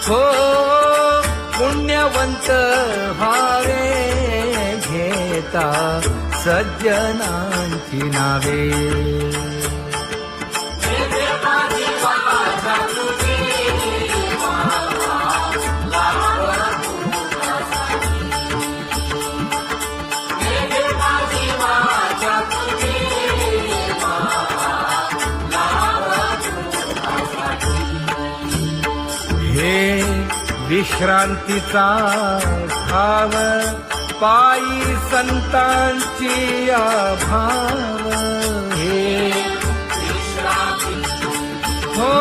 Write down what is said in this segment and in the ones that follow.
हो पुण्यवंत व्हावे घेता सज्जनांची नावे. हे विश्रांतीचा भाव पायी संतांची भाव. हे हो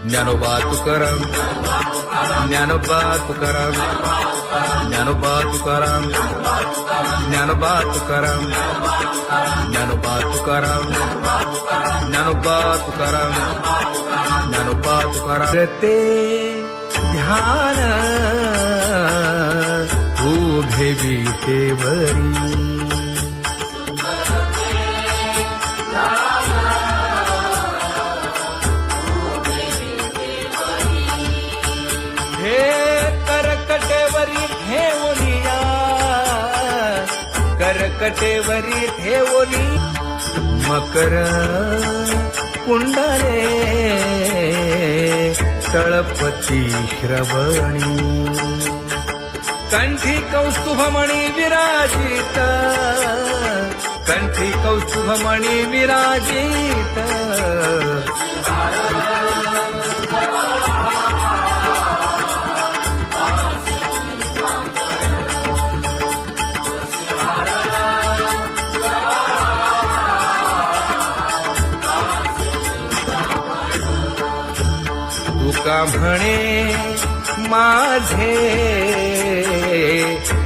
ज्ञानोबा तुकाराम, ज्ञानोबा तुकाराम, ज्ञानोबा तुकाराम, ज्ञानोबा तुकाराम, ज्ञानोबा तुकाराम, ज्ञानोबा तुकाराम, ज्ञानोबा तुकाराम. ते ध्यान उभे विटेवरी करकटेवरी ठेवली मकर कुंडले तळपती श्रवणी. कंठी कौस्तुभमणी विराजित, कंठी कौस्तुभमणी विराजित. तुका म्हणे माझे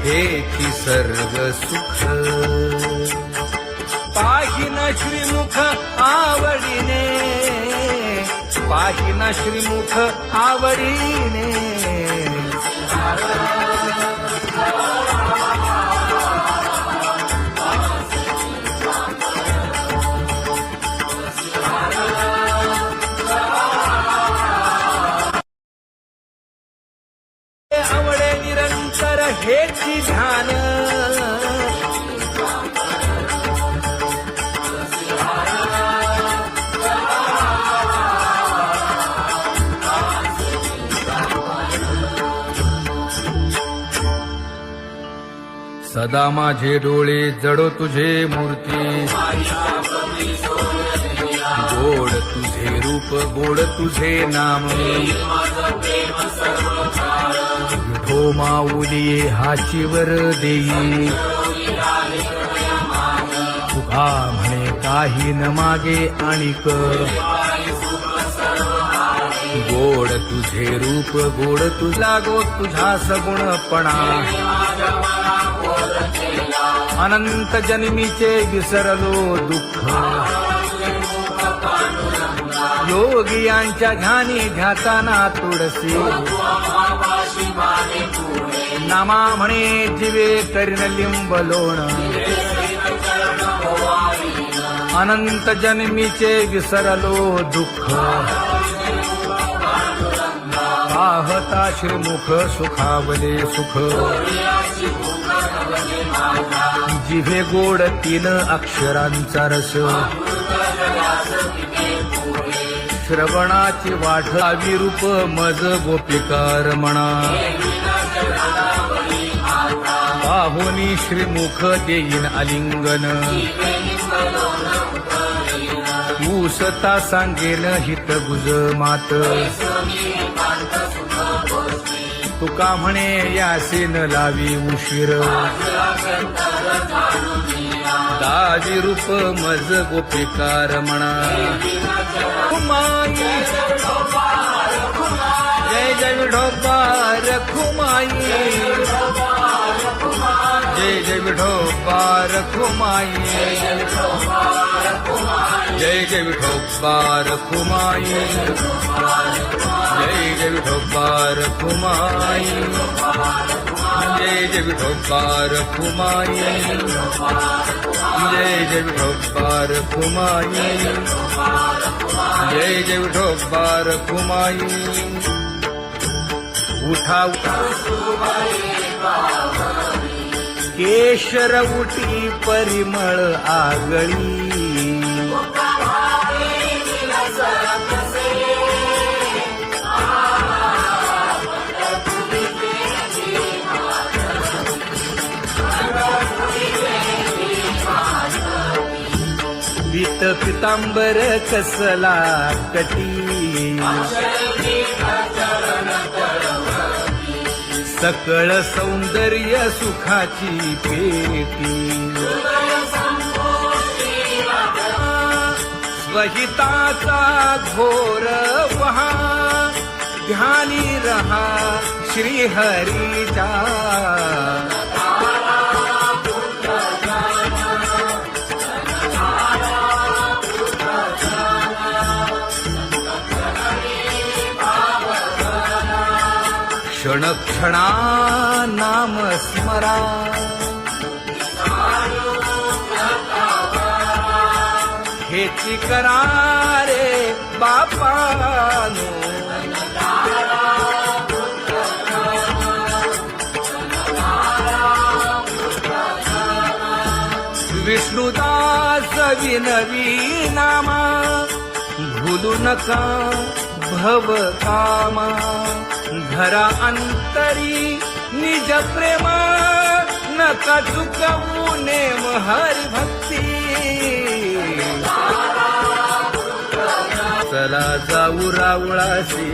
हेची सर्व सुख, पाहिन श्रीमुख आवडीने, पाहिन श्रीमुख आवडीने. आवडे निरंतर हेची ध्यान, सदा माझे डोळे जडो तुझे मूर्ती, गोड तुझे रूप गोड तुझे नाम. विठो माऊली हाचीवर देई, तुका म्हणे काही न मागे आणिक. गोड तुझे रूप गोड तुझा गो तुझा सगुणपणा. अनंत जन्मीचे विसरलो दुःख, योगियांच्या ध्यानी ध्याताना तुळसी. नामा म्हणे जीवे करीन लिंब लोण, अनंत जन्मीचे विसरलो दुःख. पाहता श्रीमुख सुखावले सुख, जिभे गोड 3 अक्षरांचा रस. श्रवणाची वाट विरूप मज गोपिकार म्हणा. पाहुनी श्रीमुख देईन आलिंगन, ऊसता सांगेन हित गुज मात. तुका म्हणे यासी न लावी उशीर, दाजी रूप मज गोपिकार म्हणा. जय जय विठोबा रखुमाई, जय जय विठोबा रखुमाई, जय जय विठोबा रखुमाई, जय जय विठोबा रखुमाई, जय जय विठोबार कुमाई, जय जय विठोबार कुमाई, जय जय विठोबार कुमाई. उठा केशर उठी परिमळ आगळी, पीत पितांबर कसला कटी, सकळ सौंदर्य सुखाची पेटी. स्वहिताचा घोर वहा, ध्यानी रहा श्रीहरीचा. क्षण क्षणा नाम स्मरा, हेची करा रे बापानो. विष्णुदास विनवी नामा, भूलू नका भव कामा. घरा अंतरी निज प्रेम, नका चुकवू नेम हरी भक्ती. चला जाऊ रावळाशी,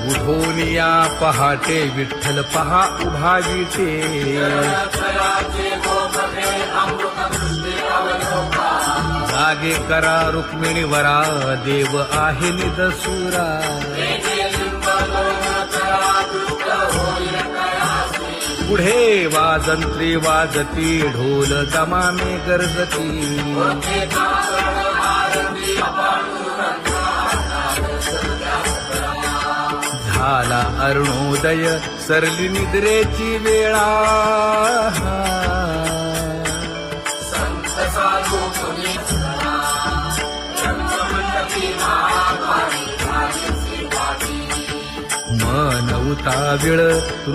उठून या पहाटे विठ्ठल पहा उभा विटे. जागे करा रुक्मिणी वरा, देव आहे निदसुरा. पुढे वाजंत्री वाजती, ढोल दमामे गरजती. झाला अरुणोदय, सरली निद्रेची वेळा. मन उताविळ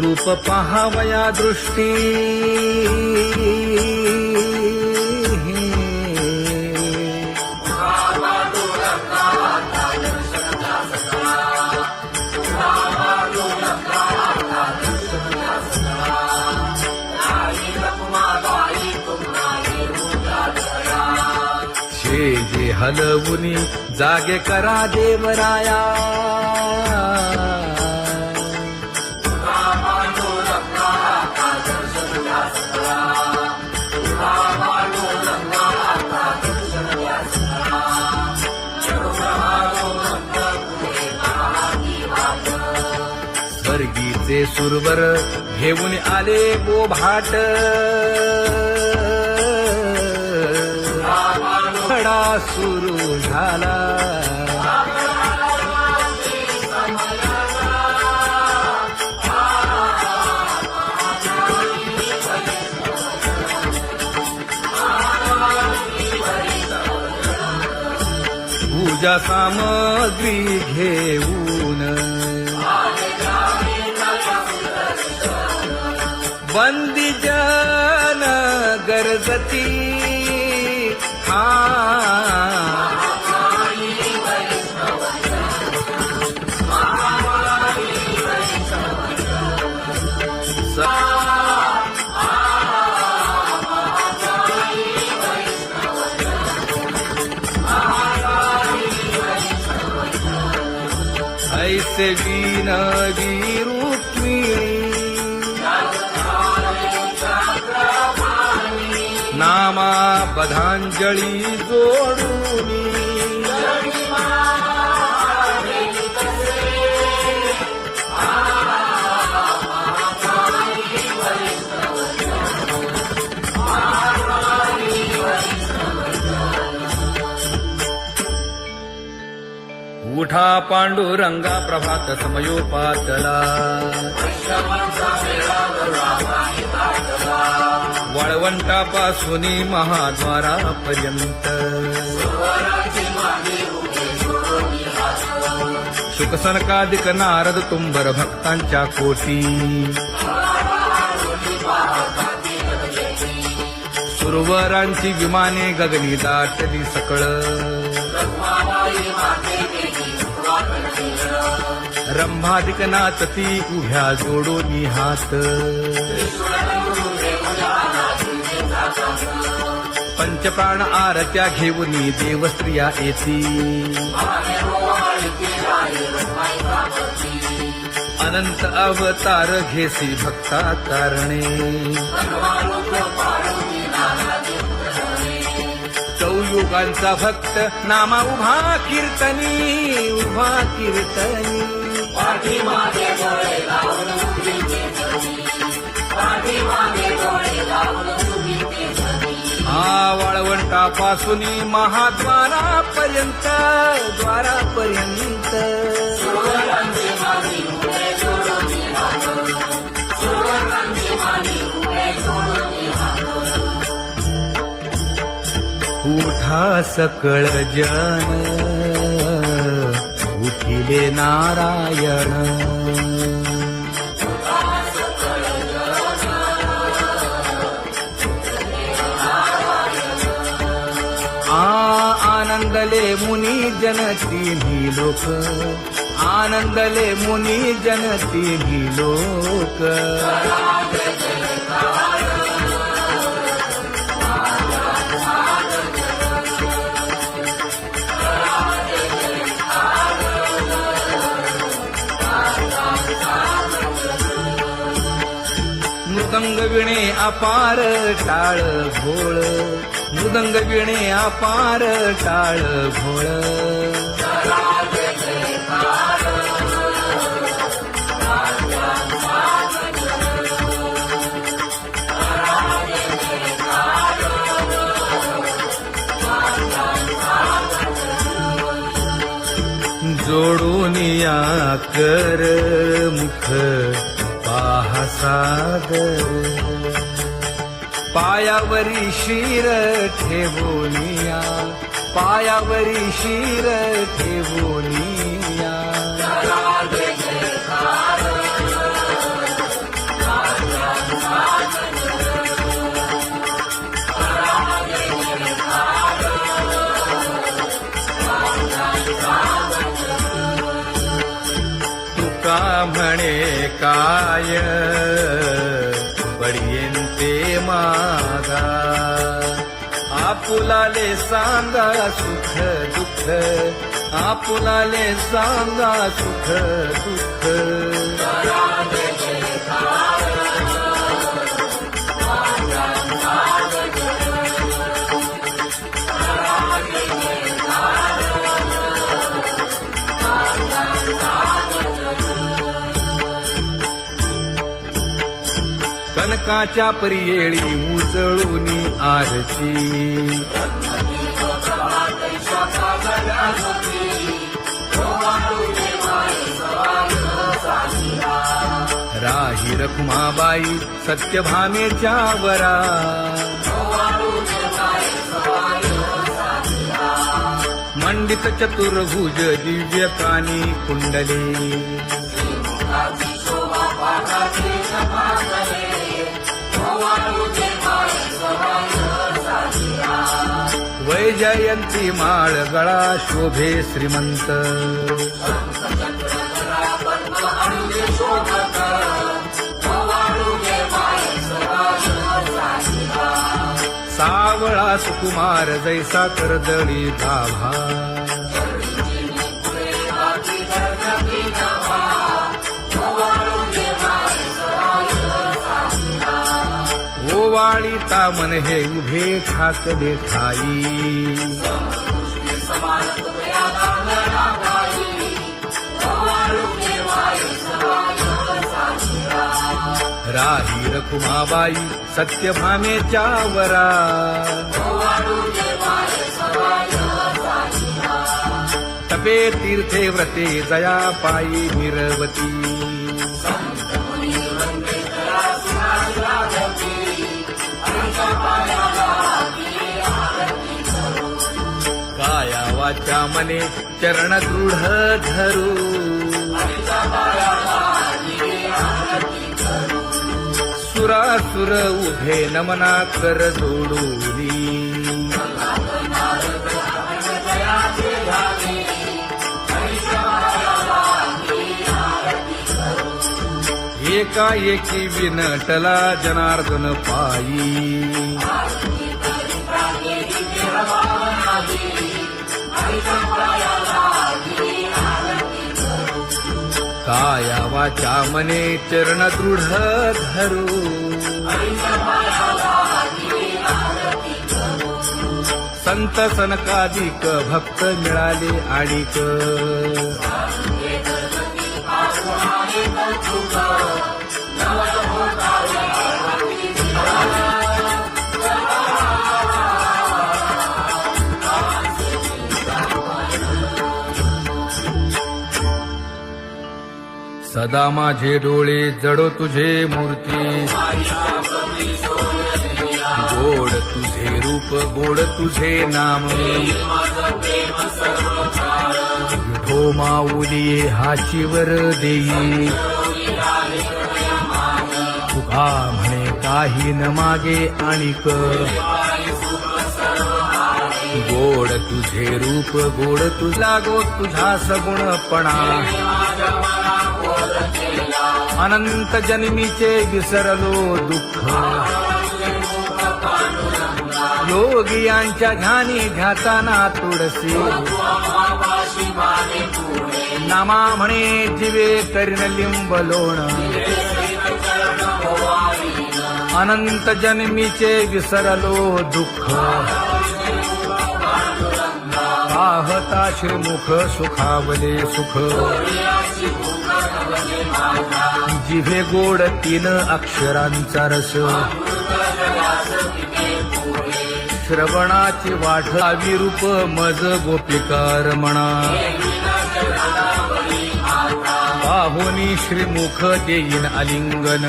रूप पहावया दृष्टी. जे हलवुनी जागे करा देवराया. स्वर्गीचे सुरवर घेऊन आले बोभाट. खडा सुरू झाला, पूजा सामग्री घेऊन. बंदी जन गरजती, ऐसे विनवी रुक्मिणी, नामा बधांजळी जोडूनी. उठा पांडुरंगा प्रभात समयोपातला वाळवंटापासून महाद्वारापर्यंत शुकसनकादिक नारद तुंबर भक्तांच्या कोटी सुरवरांची विमाने गगनी दाटली सकळ रंभादिक नाचती उभ्या जोडोनी हात पंचप्राण आरत्या घेऊनी देवस्त्रिया येती अनंत अवतार घेसी भक्ता कारणे चौयुगांचा भक्त नामा उभा कीर्तनी वाळवंटापासून महाद्वारापर्यंत उठा सकळ जन उठिले नारायण आनंदले मुनी जन तिन्ही लोक आनंदले मुनी जन तिन्ही लोक मृदंग विणे अपार टाळ घोळ मृदंग विणे अपार टाळ घोळ जोडूनिया कर मुख पाहा सागर पायावरी शिर ठेवोनिया पायावरी शिर ठेवोनिया तुका म्हणे काय पडियेंते मागा आपुलाले सांगा सुख दुःख आपुलाले सांगा सुख दुःख कनकाच्या परियेळी उजळूनी आरती राही रखुमाबाई सत्यभामेच्या वरा मंडित चतुर्भुज दिव्य कानी कुंडले वैजयंती माळ गळा शोभे श्रीमंत सावळा सुकुमार जैसा करदळी गाभा ओवाळी तामन हे उभे ठाकले ठाई राही रखुमाबाई सत्यभामेच्या वरा नभे तीर्थे व्रते जया पायी निरवती काया वाचा मने चरण दृढ धरू सुरासुर उभे नमना कर जोडूनी एकाएकी विनटला जनार्दन पायी काया वाचा मने चरण दृढ धरू संत सनकादिक भक्त मिळाले आणिक सदा माझे डोळे जडो तुझे मूर्ती गोड तुझे रूप गोड तुझे नाम विठो माऊली हाचीवर देई तुका म्हणे काही न मागे आणिक गोड तुझे रूप गोड तुझा गो तुझा सगुणपणा अनंत जन्मीचे विसरलो दुःख योगियांच्या ध्यानी ध्याताना तुळसी नामा म्हणे जीवे करीन लिंब लोण अनंत जन्मीचे विसरलो दुःख पाहता श्रीमुख सुखावले सुख जिभे गोड 3 अक्षरांचा रस श्रवणाची वाट विरूप मज गोपिकार म्हणा पाहुनी श्रीमुख देईन आलिंगन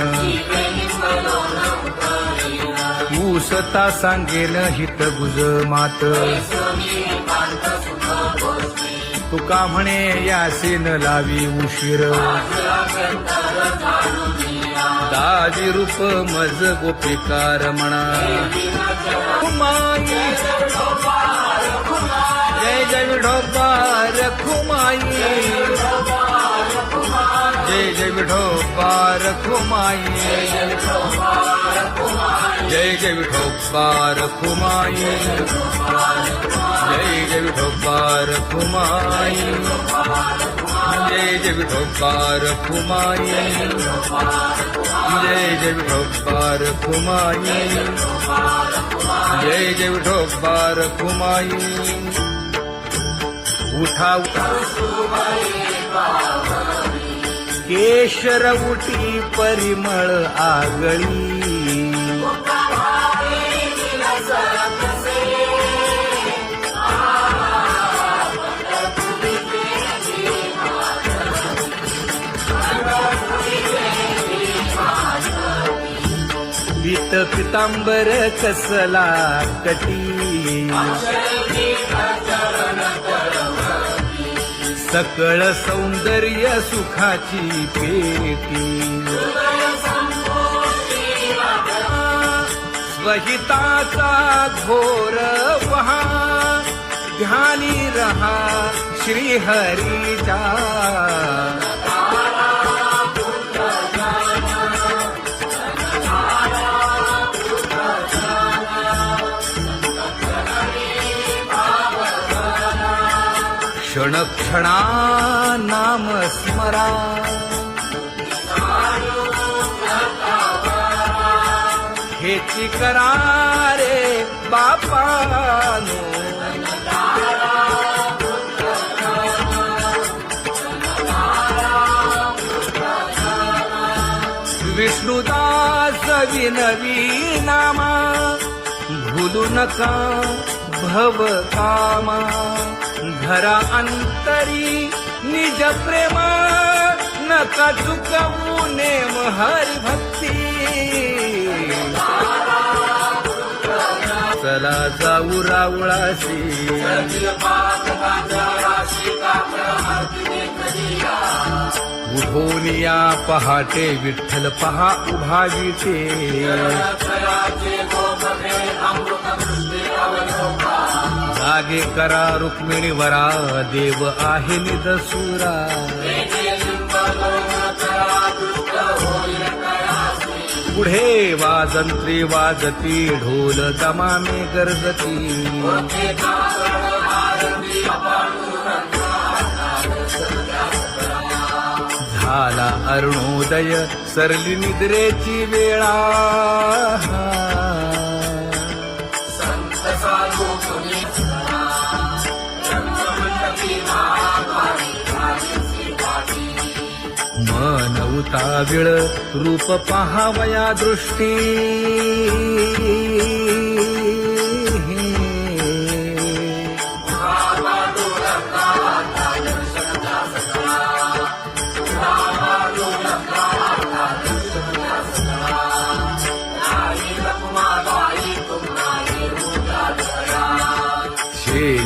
ऊसता सांगेन हित गुज मात तुका म्हणे यासीन लावी उशीर दाजी रूप मज गोपिकार म्हणा जय जय विठोबा रखुमाई जय जय विठोबा रखुमाई जय जय विठोबा रखुमाई जय जय विठोबा रखुमाई जय जय विठोबा रखुमाई जय जय विठोबा रखुमाई जय जय विठोबा रखुमाई उठा केशर उटी परिमळ आगळी पीत पितांबर कसला कटी सकळ सौंदर्य सुखाची पेटी स्वहिताचा घोर वहा ध्यानी रहा श्रीहरीचा क्षण क्षणा नाम स्मरा हेची करा रे बापानो विष्णुदास विनवी नामा भूलू नका भव कामा धरा अंतरी निज प्रेम नका चुकवू नेम हरी भक्ती चला जाऊ रावळाशी उठोनिया पहाटे विठ्ठल पहा उभा विटे जागे करा रुक्मिणी वरा देव आहे निदसुरा पुढे वाजंत्री वाजती ढोल दमामे गरजती झाला अरुणोदय सरली निद्रेची वेळा मन उताविळ रूप पहावया दृष्टी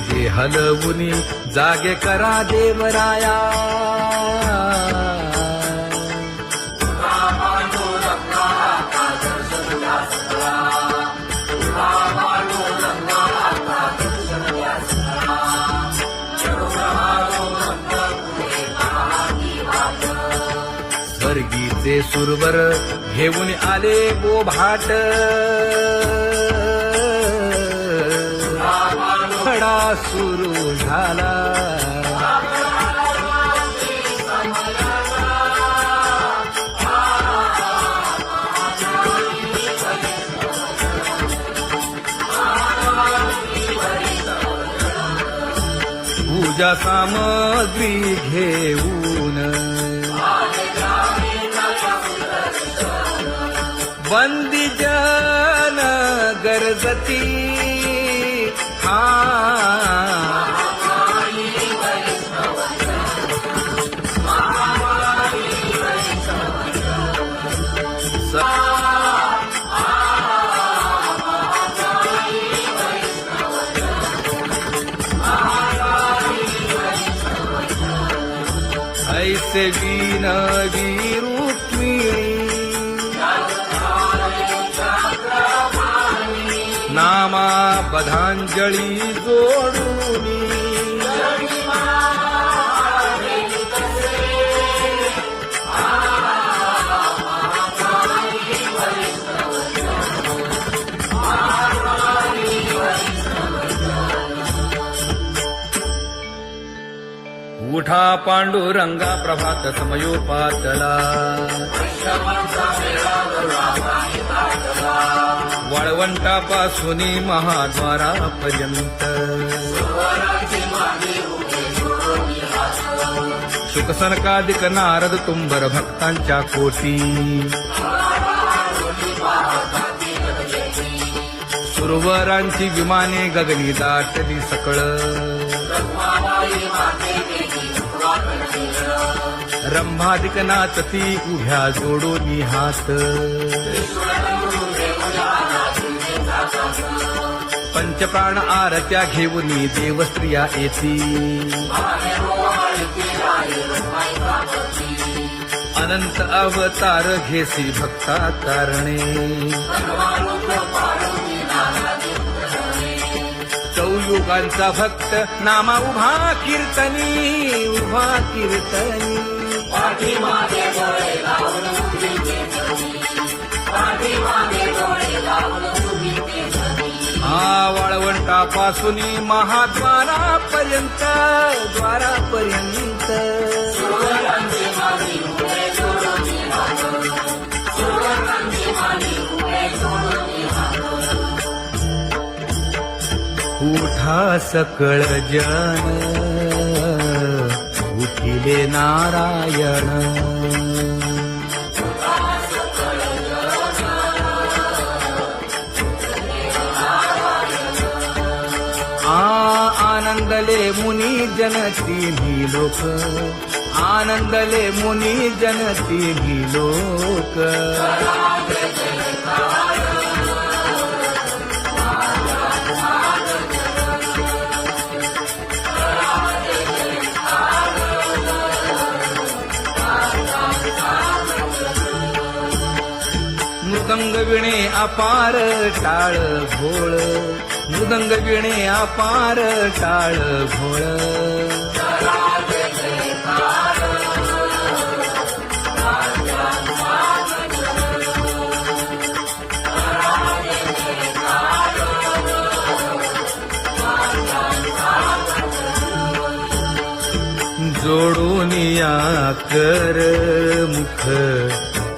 जे हलवुनी जागे करा देवराया स्वर्गीचे सुरवर घेऊन आले बोभाट खडा सुरू झाला पूजा सामग्री घेऊन वंदी जन गरजती ऐसे विनवी रुक्मिणी नामा बधांजळी जोडूनी उठा पांडुरंगा प्रभात समयोपातला वाळवंटापासून महाद्वारापर्यंत शुकसनकादिक नारद तुंबर भक्तांच्या कोटी सुरवरांची विमाने गगनी दाटली सकळ रंभादिक नाचती उभ्या जोडोनी हात पंचप्राण आरत्या घेऊनी देवस्त्रिया येती अनंत अवतार घेसी भक्ता कारणे चौयुगांचा भक्त नामा उभा कीर्तनी उभा कीर्तनी वाळवंटापासून महाद्वारापर्यंत द्वारापर्यंत उठा सकळ जन उठिले नारायण आनंदले मुनी जनती लोक, आनंदले मुनी जनती लोक. मृदंग विणे अपार टाळ भोळ, मृदंग विणे अपार टाळ भोळ. जोडूनिया कर मुख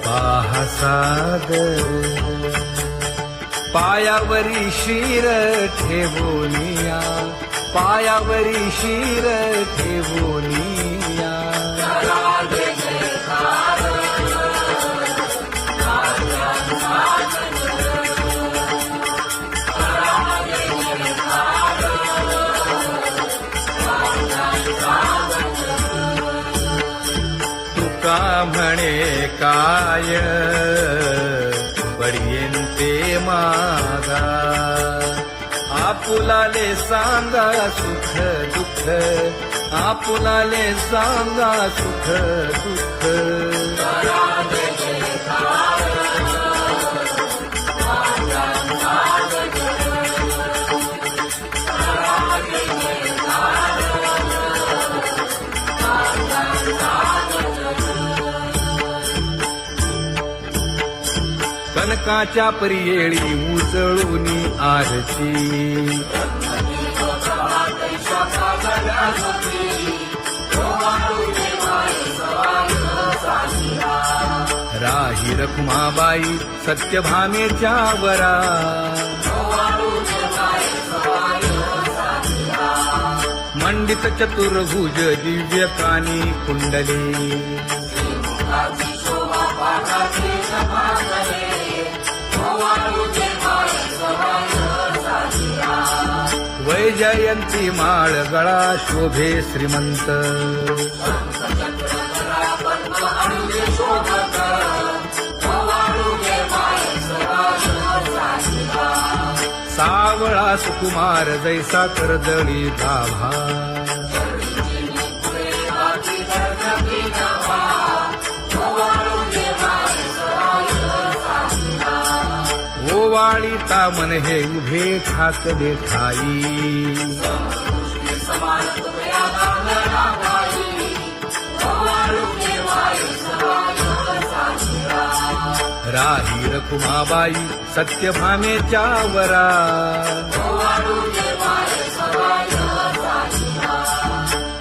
पाहा सागर, पायावरी शिर ठेवोनिया, पायावरी शिर ठेवोनिया. तुका म्हणे काय पर्यंते मागा, आपुलाले सांगा सुख दुःख, आपुलाले सांगा सुख दुःख. कनकाच्या परियेळी उजळूनी आरती, राही रखुमाबाई सत्यभामेच्या वरा, मंडित चतुर्भुज दिव्य कानी कुंडली, वैजयंती माळ गळा शोभे श्रीमंत, सावळा सुकुमार जैसा कर्दळी गाभा, ओवाळी तामन हे उभे ठाकले ठाई, राही रखुमाबाई सत्यभामेच्या वरा,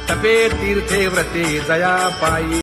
तपे तीर्थे व्रते जया पायी.